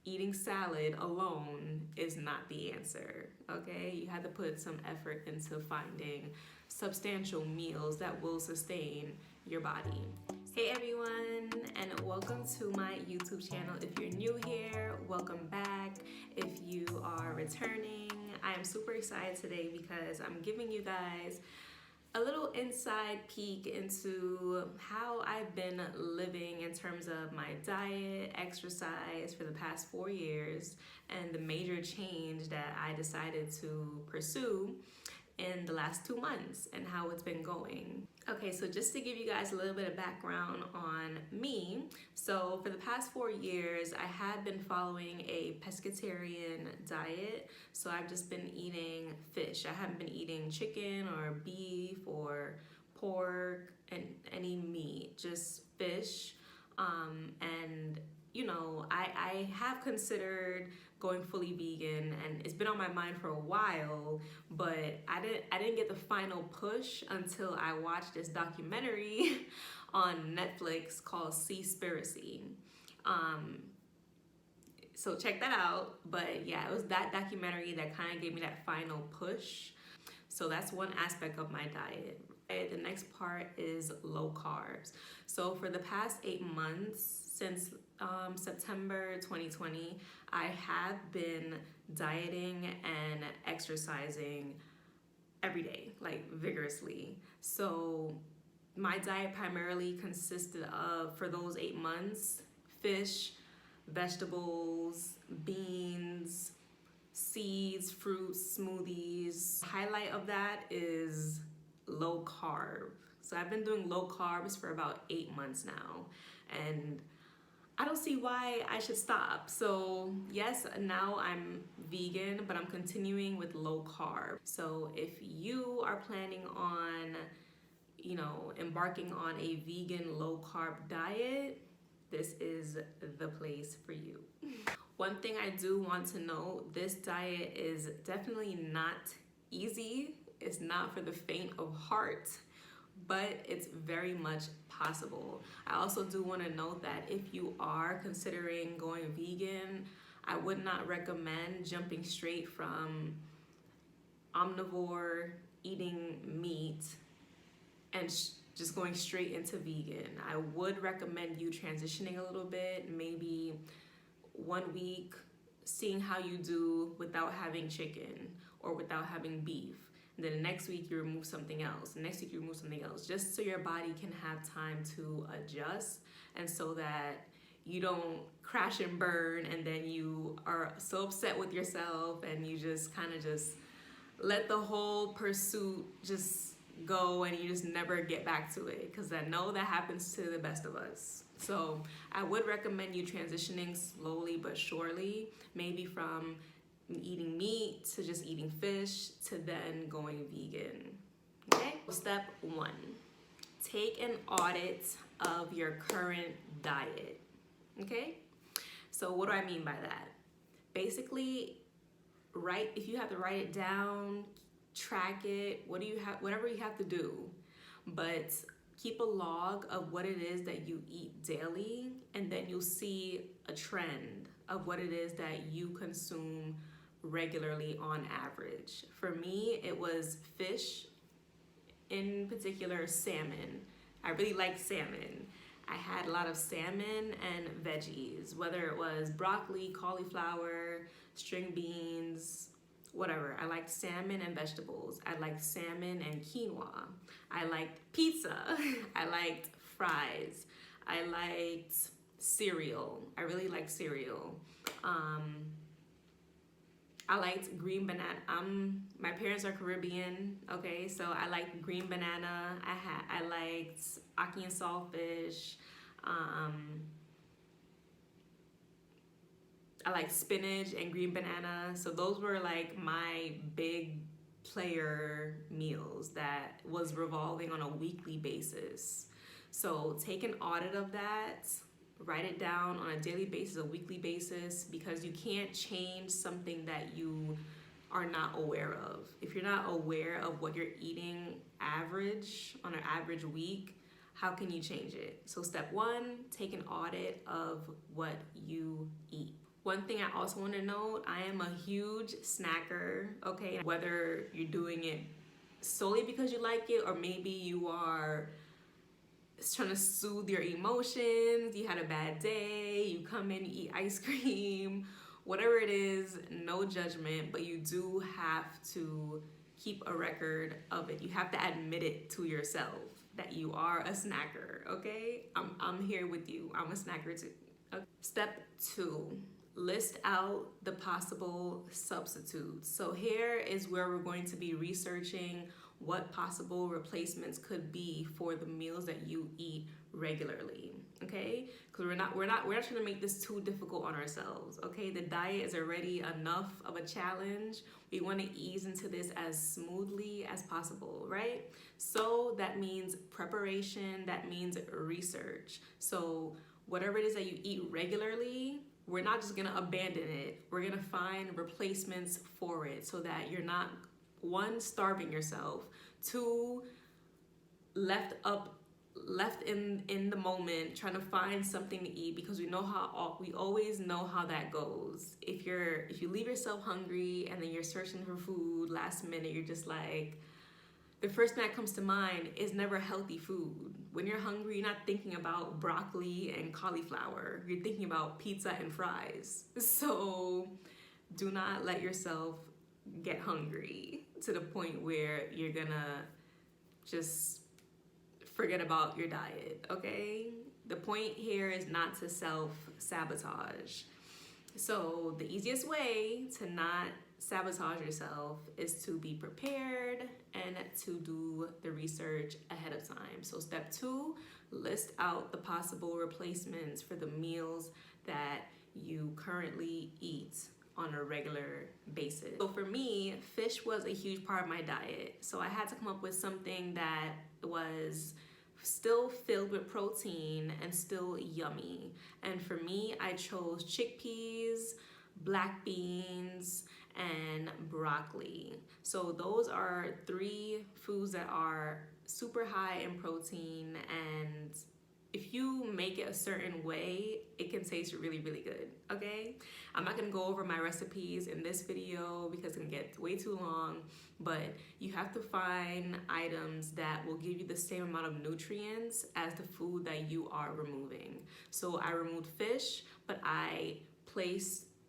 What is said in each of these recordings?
eating salad alone is not the answer, okay? You have to put some effort into finding substantial meals that will sustain your body. Hey everyone, and welcome to my YouTube channel. If you're new here, welcome back. If you are returning, I am super excited today because I'm giving you guys a little inside peek into how I've been living in terms of my diet, exercise for the past 4 years, and the major change that I decided to pursue in the last 2 months and how it's been going. Okay, so just to give you guys a little bit of background on me. So for the past 4 years, I had been following a pescatarian diet. So I've just been eating fish. I haven't been eating chicken or beef or pork and any meat, just fish. And you know, I have considered going fully vegan, and it's been on my mind for a while, but I didn't get the final push until I watched this documentary on Netflix called Seaspiracy. So check that out. But yeah, it was that documentary that kind of gave me that final push. So that's one aspect of my diet. The next part is low carbs. So for the past 8 months, since September 2020, I have been dieting and exercising every day, like vigorously. So my diet primarily consisted of, for those 8 months, fish, vegetables, beans, seeds, fruits, smoothies. Highlight of that is low carb. So I've been doing low carbs for about 8 months now, and I don't see why I should stop. So yes, now I'm vegan, but I'm continuing with low carb. So if you are planning on, embarking on a vegan low carb diet, this is the place for you. One thing I do want to note, this diet is definitely not easy. It's not for the faint of heart, but it's very much possible. I also do want to note that if you are considering going vegan, I would not recommend jumping straight from omnivore, eating meat, and just going straight into vegan. I would recommend you transitioning a little bit, maybe 1 week, seeing how you do without having chicken or without having beef. And then the next week you remove something else. The next week you remove something else, just so your body can have time to adjust, and so that you don't crash and burn and then you are so upset with yourself and you just kind of just let the whole pursuit just go and you just never get back to it, because I know that happens to the best of us. So I would recommend you transitioning slowly but surely, maybe from eating meat to just eating fish to then going vegan. Okay? Step 1, take an audit of your current diet. Okay? So what do I mean by that? Basically, if you have to write it down, track it, whatever you have to do, but keep a log of what it is that you eat daily, and then you'll see a trend of what it is that you consume regularly on average. For me, it was fish, in particular salmon. I really like salmon. I had a lot of salmon and veggies, whether it was broccoli, cauliflower, string beans, whatever. I liked salmon and vegetables. I liked salmon and quinoa. I liked pizza. I liked fries. I liked cereal. I really liked cereal. I liked green banana. My parents are Caribbean, okay, so I liked green banana. I liked ackee and saltfish. I like spinach and green banana. So those were like my big player meals that was revolving on a weekly basis. So take an audit of that, write it down on a daily basis, a weekly basis, because you can't change something that you are not aware of. If you're not aware of what you're eating average on an average week, how can you change it? So step 1, take an audit of what you eat. One thing I also want to note, I am a huge snacker, okay? Whether you're doing it solely because you like it, or maybe you are trying to soothe your emotions, you had a bad day, you come in, you eat ice cream, whatever it is, no judgment, but you do have to keep a record of it. You have to admit it to yourself that you are a snacker, okay? I'm here with you. I'm a snacker too. Okay. Step 2, list out the possible substitutes. So here is where we're going to be researching what possible replacements could be for the meals that you eat regularly, okay? Because we're not trying to make this too difficult on ourselves, okay? The diet is already enough of a challenge. We want to ease into this as smoothly as possible, right? So that means preparation, that means research. So whatever it is that you eat regularly, we're not just gonna abandon it. We're gonna find replacements for it so that you're not, 1, starving yourself, 2, left in the moment trying to find something to eat, because we always know how that goes. If you leave yourself hungry and then you're searching for food last minute, you're just like, the first thing that comes to mind is never healthy food. When you're hungry, you're not thinking about broccoli and cauliflower. You're thinking about pizza and fries. So do not let yourself get hungry to the point where you're gonna just forget about your diet, okay? The point here is not to self-sabotage. So the easiest way to not sabotage yourself is to be prepared and to do the research ahead of time. So step 2, list out the possible replacements for the meals that you currently eat on a regular basis. So for me, fish was a huge part of my diet. So I had to come up with something that was still filled with protein and still yummy. And for me, I chose chickpeas, black beans, and broccoli. So those are 3 foods that are super high in protein, and if you make it a certain way, it can taste really, really good, okay? I'm not gonna go over my recipes in this video because it's gonna get way too long, but you have to find items that will give you the same amount of nutrients as the food that you are removing. So I removed fish, but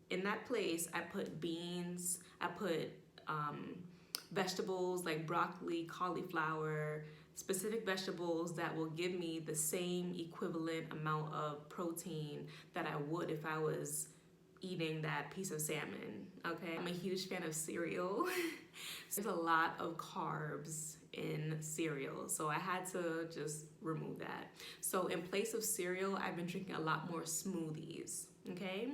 in that place, I put beans, I put vegetables like broccoli, cauliflower, specific vegetables that will give me the same equivalent amount of protein that I would if I was eating that piece of salmon, okay? I'm a huge fan of cereal. There's a lot of carbs in cereal, so I had to just remove that. So in place of cereal, I've been drinking a lot more smoothies, okay?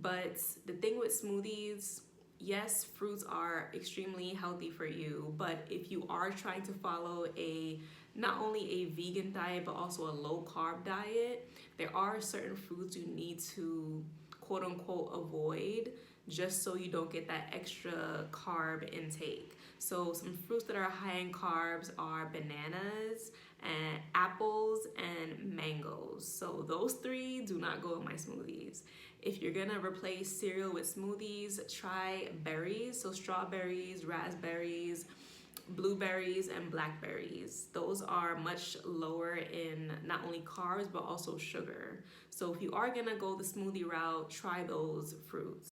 But the thing with smoothies, yes, fruits are extremely healthy for you, but if you are trying to follow not only a vegan diet, but also a low-carb diet, there are certain foods you need to quote-unquote avoid just so you don't get that extra carb intake. So some fruits that are high in carbs are bananas and apples and mangoes. So those 3 do not go in my smoothies. If you're gonna replace cereal with smoothies, try berries. So strawberries, raspberries, blueberries, and blackberries. Those are much lower in not only carbs, but also sugar. So if you are gonna go the smoothie route, try those fruits.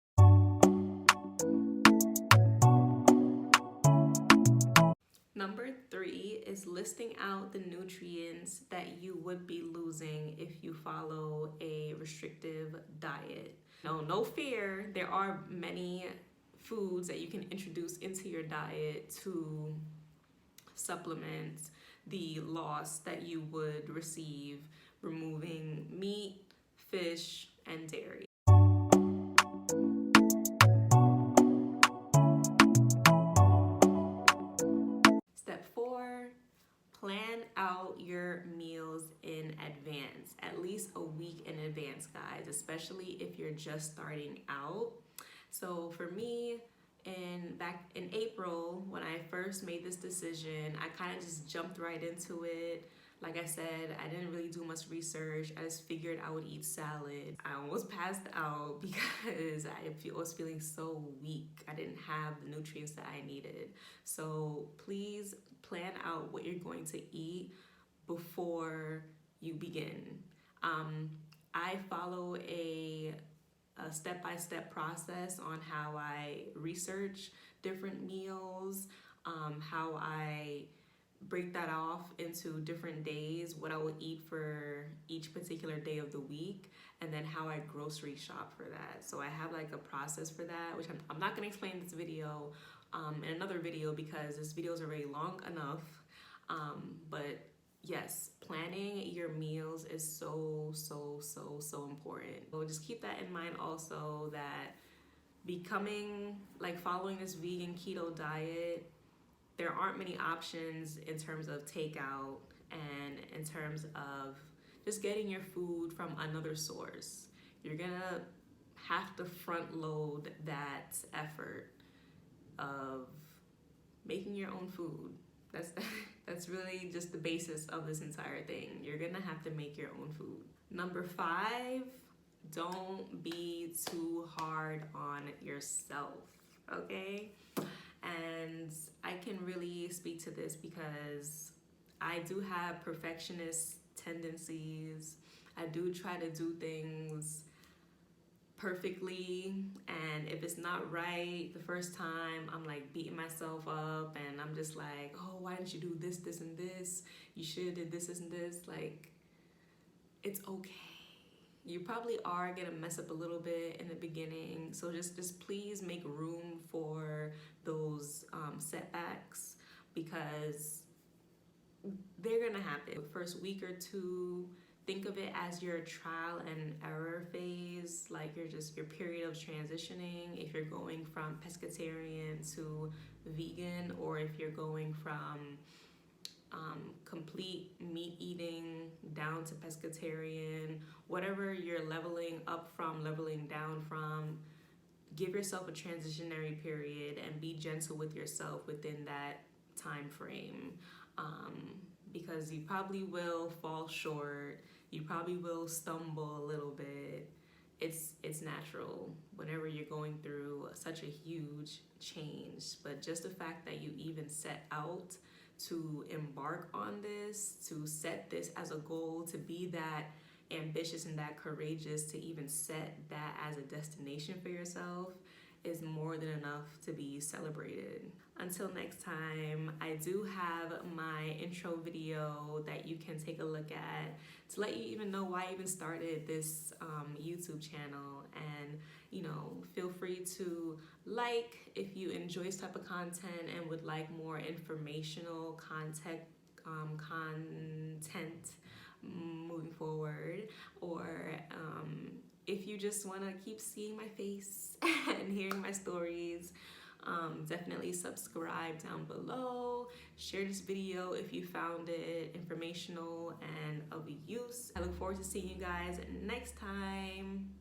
Number 3 is listing out the nutrients that you would be losing if you follow a restrictive diet. No fear, there are many foods that you can introduce into your diet to supplement the loss that you would receive removing meat, fish, and dairy. Step 4, plan out your meals in advance, at least a week in advance, guys, especially if you're just starting out. So for me, back in April, when I first made this decision, I kind of just jumped right into it. Like I said, I didn't really do much research. I just figured I would eat salad. I almost passed out because was feeling so weak. I didn't have the nutrients that I needed. So please plan out what you're going to eat before you begin. I follow a step-by-step process on how I research different meals, how I break that off into different days, what I will eat for each particular day of the week, and then how I grocery shop for that. So I have like a process for that, which I'm not going to explain in this video, in another video, because this video is already long enough. But yes, planning your meals is so important. So just keep that in mind also, that following this vegan keto diet, there aren't many options in terms of takeout and in terms of just getting your food from another source. You're gonna have to front load that effort of making your own food. That's really just the basis of this entire thing. You're gonna have to make your own food. Number 5, don't be too hard on yourself, okay? And I can really speak to this because I do have perfectionist tendencies. I do try to do things perfectly, and if it's not right the first time, I'm like beating myself up, and I'm just like, oh, why didn't you do this, this, and this? You should have did this, this, and this. Like, it's okay. You probably are gonna mess up a little bit in the beginning, so just please make room for those setbacks, because they're gonna happen. The first week or two, think of it as your trial and error phase, like your period of transitioning. If you're going from pescatarian to vegan, or if you're going from complete meat eating down to pescatarian, whatever you're leveling up from, leveling down from, give yourself a transitionary period and be gentle with yourself within that time frame, because you probably will fall short, you probably will stumble a little bit. It's natural whenever you're going through such a huge change. But just the fact that you even set out to embark on this, to set this as a goal, to be that ambitious and that courageous, to even set that as a destination for yourself, is more than enough to be celebrated. Until next time, I do have my intro video that you can take a look at to let you even know why I even started this YouTube channel. And feel free to like if you enjoy this type of content and would like more informational content moving forward, or if you just want to keep seeing my face and hearing my stories, definitely subscribe down below. Share this video if you found it informational and of use. I look forward to seeing you guys next time.